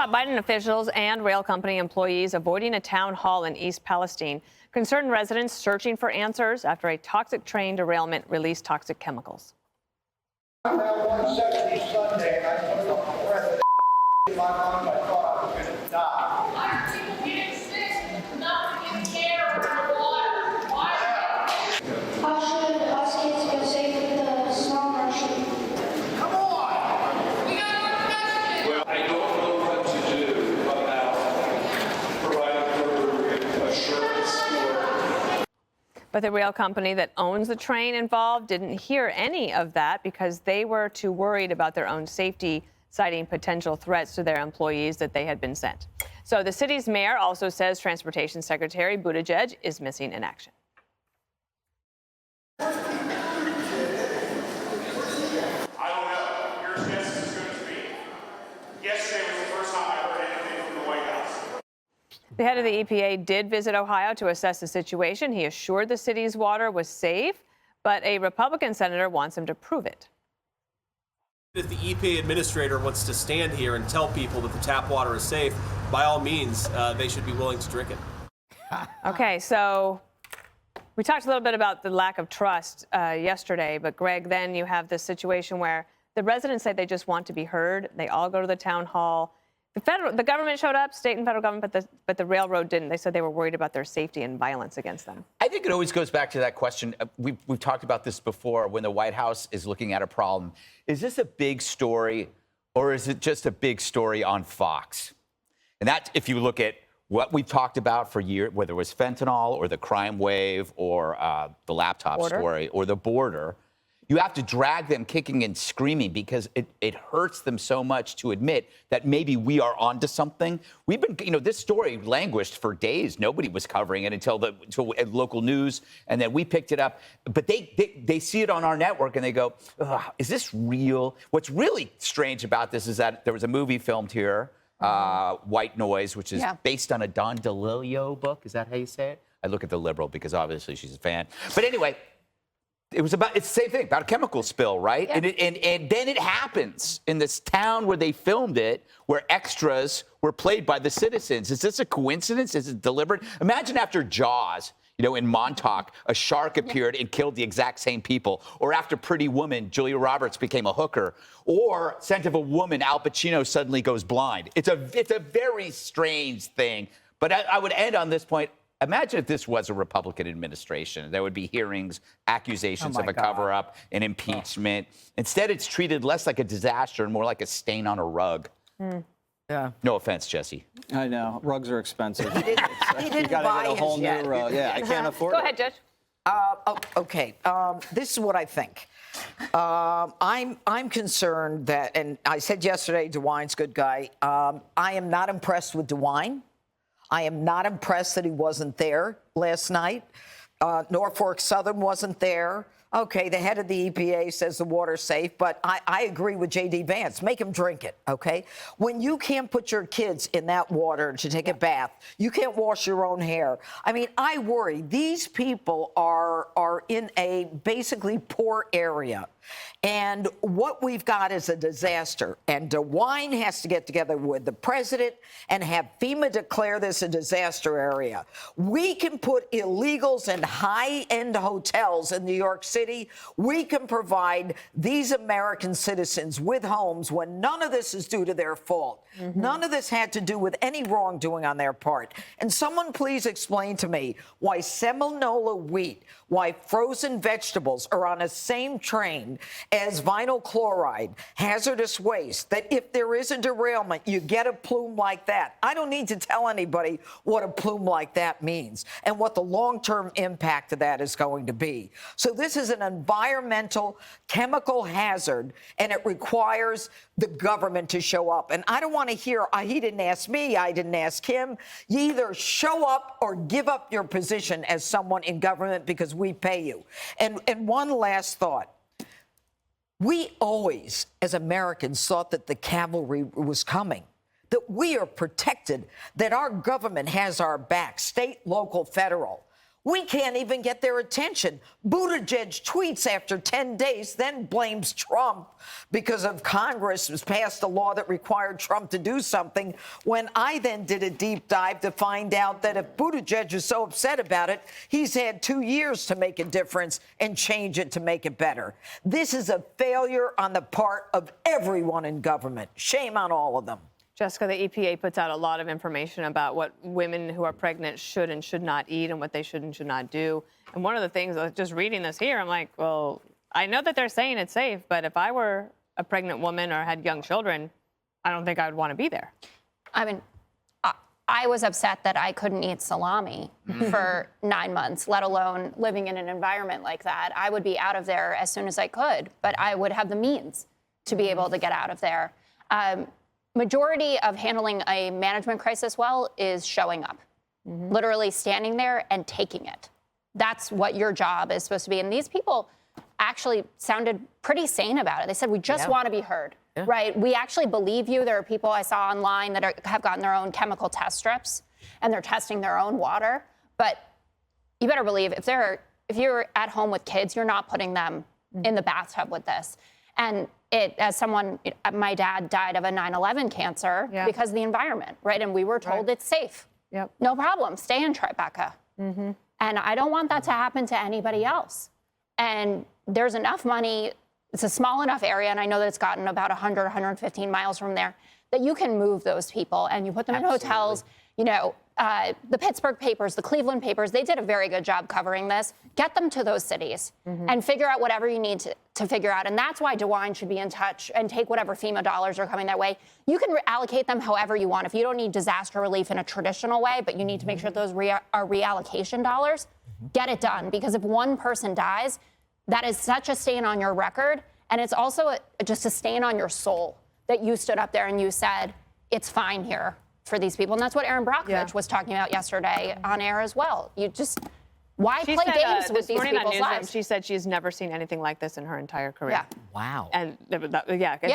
Top Biden officials and rail company employees avoiding a town hall in East Palestine. Concerned residents searching for answers after a toxic train derailment released toxic chemicals. I had one Saturday, Sunday, and I put a breath in my lungs. I thought I was going to die. Why are people getting sick? Not getting care around water. Why? How should us kids feel safe with the small Martian? Come on! We got more questions. Well, I don't know what to do about providing further assurance or. But the rail company that owns the train involved didn't hear any of that because they were too worried about their own safety, citing potential threats to their employees that they had been sent. So the city's mayor also says Transportation Secretary Buttigieg is missing in action. I don't know. Your guess is as good as me. Yesterday was the first time I heard anything from the White House. The head of the EPA did visit Ohio to assess the situation. He assured the city's water was safe, but a Republican senator wants him to prove it. If the EPA administrator wants to stand here and tell people that the tap water is safe, by all means, they should be willing to drink it. Okay, so we talked a little bit about the lack of trust yesterday, but Greg, then you have this situation where the residents say they just want to be heard. They all go to the town hall. The government showed up, state and federal government, but the railroad didn't. They said they were worried about their safety and violence against them. I think it always goes back to that question. We've talked about this before. When the White House is looking at a problem, is this a big story or is it just a big story on Fox? And that, if you look at what we've talked about for years, whether it was fentanyl or the crime wave or the laptop story or the border, you have to drag them kicking and screaming because it hurts them so much to admit that maybe we are onto something. We've been, this story languished for days. Nobody was covering it until local news, and then we picked it up. But they see it on our network and they go, is this real? What's really strange about this is that there was a movie filmed here, White Noise, which is based on a Don DeLillo book. Is that how you say it? I look at the liberal because obviously she's a fan. But anyway, it's the same thing, about a chemical spill, right? Yeah. And then it happens in this town where they filmed it, where extras were played by the citizens. Is this a coincidence? Is it deliberate? Imagine after Jaws, in Montauk, a shark appeared and killed the exact same people. Or after Pretty Woman, Julia Roberts became a hooker. Or Scent of a Woman, Al Pacino suddenly goes blind. It's a very strange thing. But I would end on this point. Imagine if this was a Republican administration. There would be hearings, accusations of a cover-up, an impeachment. Instead, it's treated less like a disaster and more like a stain on a rug. Yeah. No offense, Jesse. I know. Rugs are expensive. He didn't You got to buy get a his whole yet. new rug. Yeah, I can't afford it. Go ahead, Judge. Okay. This is what I think. I'm concerned that, and I said yesterday, DeWine's a good guy. I am not impressed with DeWine. I am not impressed that he wasn't there last night. Norfolk Southern wasn't there. Okay, the head of the EPA says the water's safe, but I agree with J.D. Vance. Make them drink it, okay? When you can't put your kids in that water to take a bath, you can't wash your own hair. I mean, I worry. These people are in a basically poor area. And what we've got is a disaster. And DeWine has to get together with the president and have FEMA declare this a disaster area. We can put illegals in high-end hotels in New York City. We can provide these American citizens with homes when none of this is due to their fault. None of this had to do with any wrongdoing on their part. And someone please explain to me why Seminola wheat, why frozen vegetables are on the same train as vinyl chloride, hazardous waste, that if there is a derailment, you get a plume like that. I don't need to tell anybody what a plume like that means and what the long-term impact of that is going to be. So this is an environmental chemical hazard, and it requires the government to show up. And I don't want to hear, he didn't ask me, I didn't ask him. You either show up or give up your position as someone in government because we pay you. And one last thought. We always, as Americans, thought that the cavalry was coming, that we are protected, that our government has our back, state, local, federal. We can't even get their attention. Buttigieg tweets after 10 days, then blames Trump because of Congress has passed a law that required Trump to do something, when I then did a deep dive to find out that if Buttigieg is so upset about it, he's had 2 years to make a difference and change it to make it better. This is a failure on the part of everyone in government. Shame on all of them. Jessica, the EPA puts out a lot of information about what women who are pregnant should and should not eat and what they should and should not do. And one of the things, just reading this here, I'm like, well, I know that they're saying it's safe, but if I were a pregnant woman or had young children, I don't think I would want to be there. I mean, I was upset that I couldn't eat salami for 9 months, let alone living in an environment like that. I would be out of there as soon as I could, but I would have the means to be able to get out of there. Majority of handling a management crisis well is showing up, literally standing there and taking it. That's what your job is supposed to be. And these people actually sounded pretty sane about it. They said, we just want to be heard, right? We actually believe you. There are people I saw online that have gotten their own chemical test strips and they're testing their own water. But you better believe if you're at home with kids, you're not putting them in the bathtub with this. And as someone, my dad died of a 9/11 cancer because of the environment, right? And we were told it's safe. Yep. No problem. Stay in Tribeca. And I don't want that to happen to anybody else. And there's enough money. It's a small enough area, and I know that it's gotten about 100, 115 miles from there, that you can move those people and you put them in hotels. You know, the Pittsburgh papers, the Cleveland papers, they did a very good job covering this. Get them to those cities and figure out whatever you need to figure out. And that's why DeWine should be in touch and take whatever FEMA dollars are coming that way. You can allocate them however you want. If you don't need disaster relief in a traditional way, but you need to make sure those are reallocation dollars, get it done. Because if one person dies, that is such a stain on your record. And it's also just a stain on your soul that you stood up there and you said, it's fine here for these people. And that's what Erin Brockovich was talking about yesterday on air as well. You just, why play games with these people's lives? She said she's never seen anything like this in her entire career. Yeah. Wow. And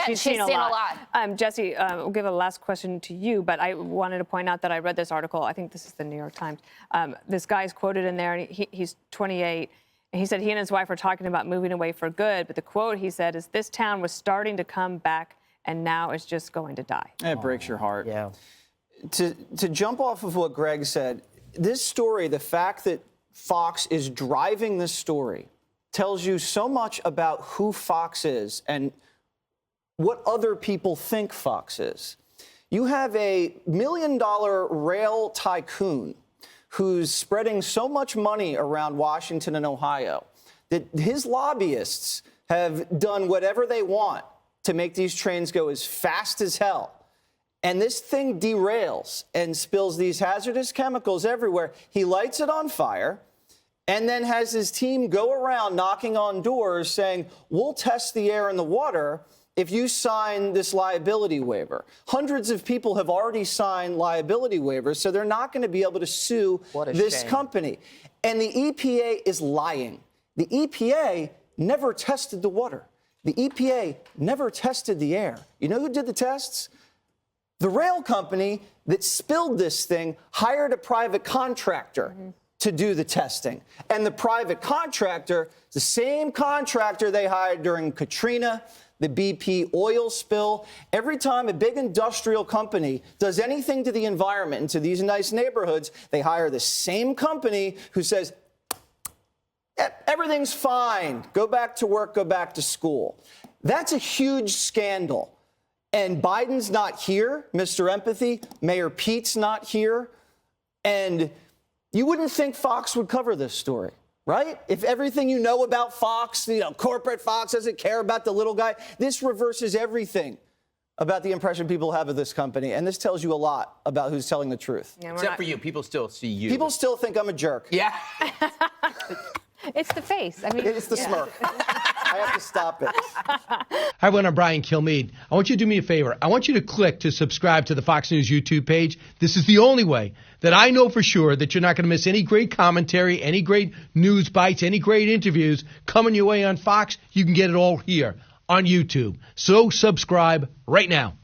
she's seen a lot. Jesse, we'll give a last question to you, but I wanted to point out that I read this article. I think this is the New York Times. This guy's quoted in there, and he's 28. And he said he and his wife were talking about moving away for good, but the quote he said is, this town was starting to come back and now it's just going to die. It breaks your heart. Yeah. To jump off of what Greg said, this story, the fact that Fox is driving this story, tells you so much about who Fox is and what other people think Fox is. You have a $1 million rail tycoon who's spreading so much money around Washington and Ohio that his lobbyists have done whatever they want to make these trains go as fast as hell. And this thing derails and spills these hazardous chemicals everywhere. He lights it on fire and then has his team go around knocking on doors saying, we'll test the air and the water if you sign this liability waiver. Hundreds of people have already signed liability waivers, so they're not going to be able to sue this company. And the EPA is lying. The EPA never tested the water. The EPA never tested the air. You know who did the tests? The rail company that spilled this thing hired a private contractor to do the testing. And the private contractor, the same contractor they hired during Katrina, the BP oil spill. Every time a big industrial company does anything to the environment and to these nice neighborhoods, they hire the same company who says, everything's fine. Go back to work, go back to school. That's a huge scandal. And Biden's not here, Mr. Empathy. Mayor Pete's not here. And you wouldn't think Fox would cover this story, right? If everything you know about Fox, corporate Fox doesn't care about the little guy, this reverses everything about the impression people have of this company. And this tells you a lot about who's telling the truth. Yeah, Except for you, people still see you. People still think I'm a jerk. Yeah. It's the face. I mean, It's the smirk. I have to stop it. Hi, everyone. I'm Brian Kilmeade. I want you to do me a favor. I want you to click to subscribe to the Fox News YouTube page. This is the only way that I know for sure that you're not going to miss any great commentary, any great news bites, any great interviews coming your way on Fox. You can get it all here on YouTube. So subscribe right now.